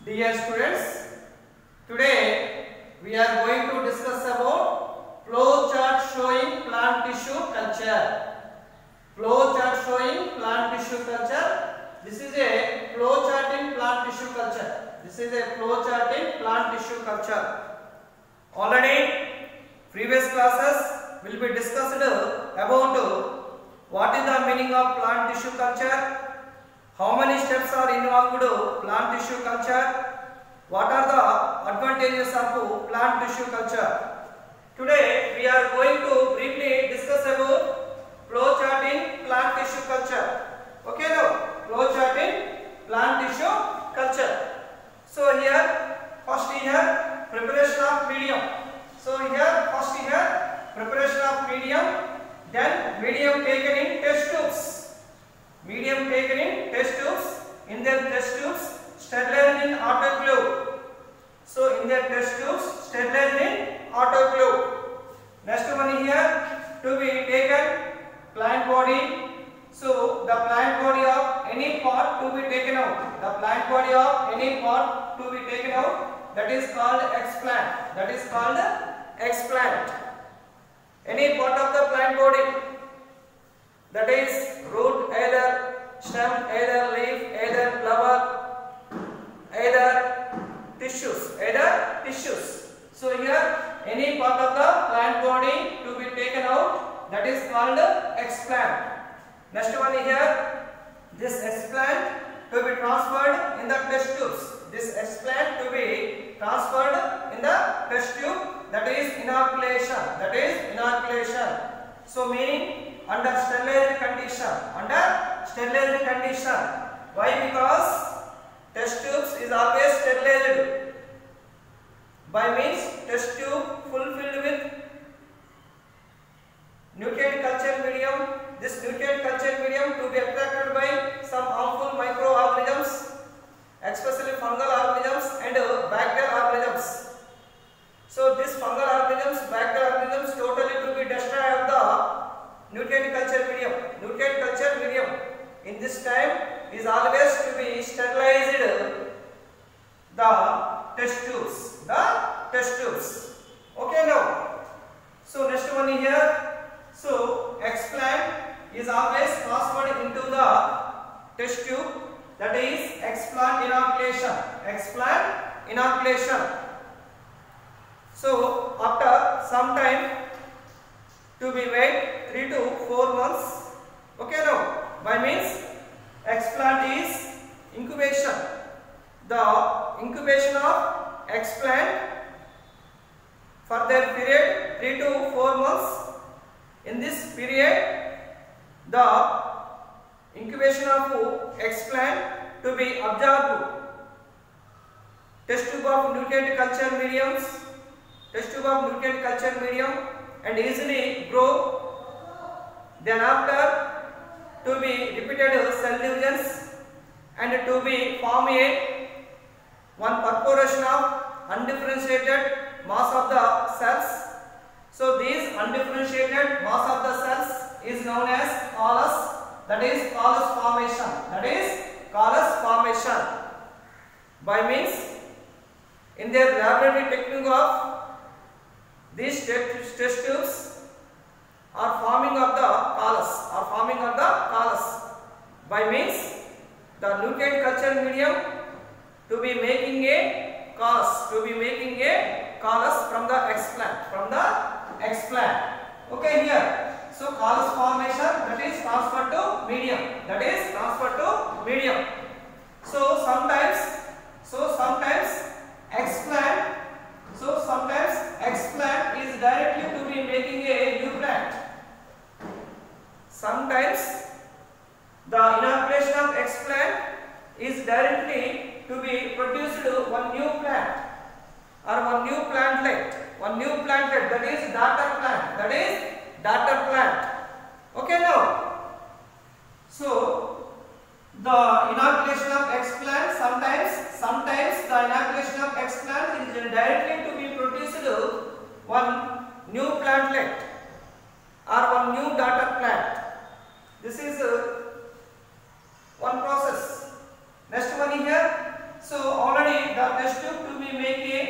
Dear students, today we are going to discuss about flow chart showing plant tissue culture. Flow chart showing plant tissue culture. This is a flow chart in plant tissue culture. This is a flow chart in plant tissue culture. Already previous classes will be discussed about what is the meaning of plant tissue culture, how many steps are involved in plant tissue culture, what are the advantages of plant tissue culture. Today we are going to briefly discuss about flow chart in plant tissue culture. Okay, now flow chart in plant tissue culture. So here first here preparation of medium. So here first here preparation of medium, then medium taken in test tubes. Medium taken in test tubes. In their test tubes sterilized in autoclave. So in their test tubes sterilized in autoclave. Next one here to be taken plant body. So the plant body of any part to be taken out. The plant body of any part to be taken out. That is called explant. That is called explant. Any part of the plant body. That is root, either stem, either leaf, either flower, either tissues, So here any part of the plant body to be taken out, that is called explant. Next one here, this explant to be transferred in the test tubes. This explant to be transferred in the test tube, that is inoculation. That is inoculation. So meaning under sterilized condition. Under sterilized condition. Why? Because test tubes is always sterilized. By means test tube fulfilled with nutrient culture medium. This nutrient culture medium to be attracted by some harmful microorganisms, especially fungal organisms and bacterial organisms. So this fungal organisms, bacterial organisms totally to be destroyed of the nutrient culture medium. Nutrient culture medium in this time is always to be sterilized the test tubes. The test tubes. Okay now. So next one here. So explant is always transferred into the test tube. That is explant inoculation. Explant inoculation. So after some time to be wait 3 to 4 months. Okay now. By means explant is incubation. The incubation of explant for their period 3 to 4 months. In this period, the incubation of explant to be absorbed. Test tube of nutrient culture mediums. Test tube of nutrient culture medium and easily grow. Then after to be repeated cell divisions and to be form a one perforation of undifferentiated mass of the cells. So these undifferentiated mass of the cells is known as callus. That is callus formation. That is callus formation. By means in their laboratory technique of these test tubes are forming of the callus. By means the nutrient culture medium to be making a callus. From the explant. Okay here. So callus formation, that is transferred to medium. So sometimes explant is directly to be making a new plant. Sometimes the inoculation of explant is directly to be produced one new plant or one new plantlet. That is daughter plant. Okay now. So the inoculation of explant, sometimes the inoculation of explant is directly to be produced one new plantlet or one new daughter plant. This is one process. Next one here. So already the test tube to be make a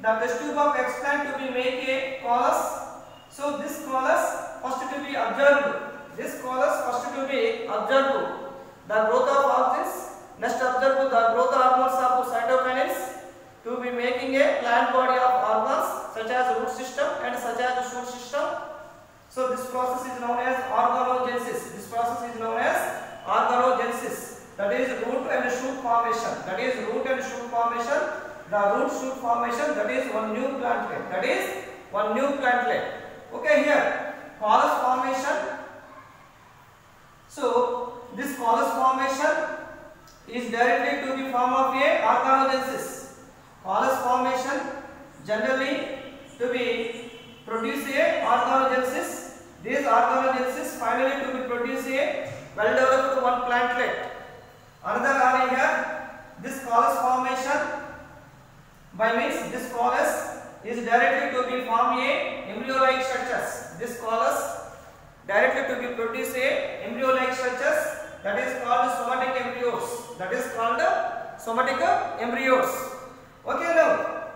the test tube of explant to be make a callus. So this callus first to be observed. This callus first to be observed the growth of organs. Next observe the growth hormones of cytokinins to be making a plant body of organs such as root system and such as shoot system. So this process is known as organogenesis. This process is known as organogenesis. That is root and shoot formation. That is root and shoot formation. The root shoot formation, that is one new plantlet. That is one new plantlet. Okay, here callus formation. So this callus formation is directly to the form of a organogenesis. Callus formation generally to be produce a organogenesis. This organogenesis finally to be produce a well developed one plantlet. Another area here, this callus formation by means this callus is directly to be form a embryo-like structures. This callus directly to be produce a embryo-like structures, that is called somatic embryos. That is called somatic embryos. Okay now.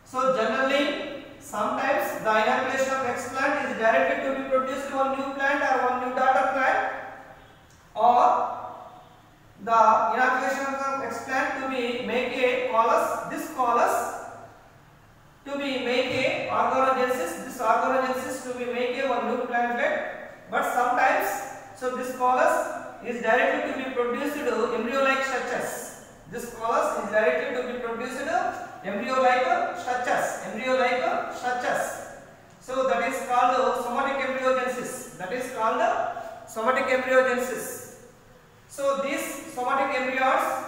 So generally sometimes the inoculation of explant is directly to be produced one new plant or one new daughter plant, or the inoculation of explant to be make a callus. This callus to be make a organogenesis. This organogenesis to be make a one new plantlet. But sometimes so this callus is directly to be produced embryo-like structures. This callus is directly to be produced embryo-like structures. Embryo-like structures. So that is called somatic embryogenesis. That is called somatic embryogenesis. So these somatic embryos,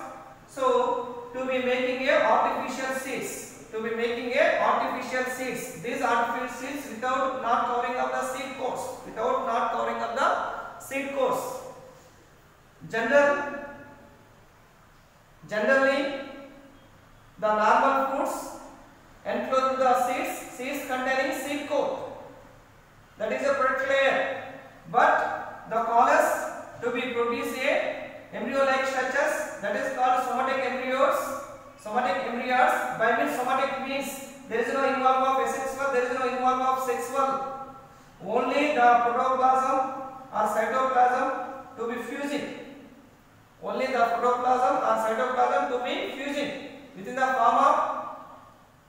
so to be making a artificial seeds. To be making a artificial seeds. These artificial seeds without not covering up the seed course. Without not covering up the seed course. Generally, the normal fruits enclose the seeds containing seed coat. That is a product layer. But the callus to be produce a embryo-like structures, that is called somatic embryos. Somatic embryos, by means somatic means there is no involvement of asexual, there is no involvement of sexual. Only the protoplasm or cytoplasm to be fusing. Only the protoplasm or cytoplasm to be fusing within the form of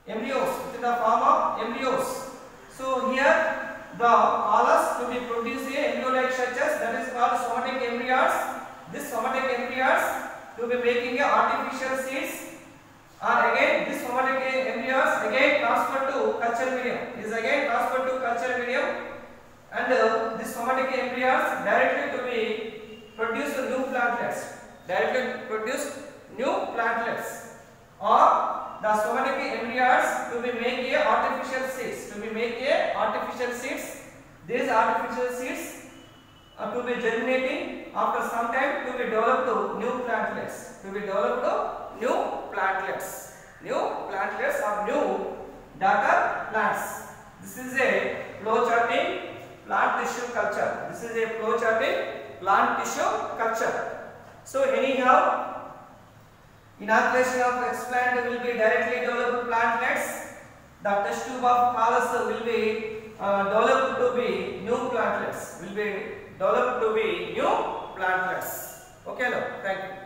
embryos. Within the form of embryos. So here the callus to be produce a embryo-like structures, that is called somatic embryos. This somatic embryos to be making a artificial seeds, and again this somatic embryos again transferred to culture medium. Is again transferred to culture medium, and this somatic embryos directly to be produce new plantlets. Directly produce new plantlets, or the somatic embryos to be make a artificial seeds. To be make a artificial seeds. These artificial seeds are to be germinating after some time to be developed new plantlets. To be developed new plantlets. New plantlets or new daughter plants. This is a flow chart in plant tissue culture. This is a flow chart in plant tissue culture. So anyhow, inoculation of explant will be directly developed plantlets. The test tube of callus will be developed to be new plantlets. Will be developed to be new plantlets. Okay, now thank you.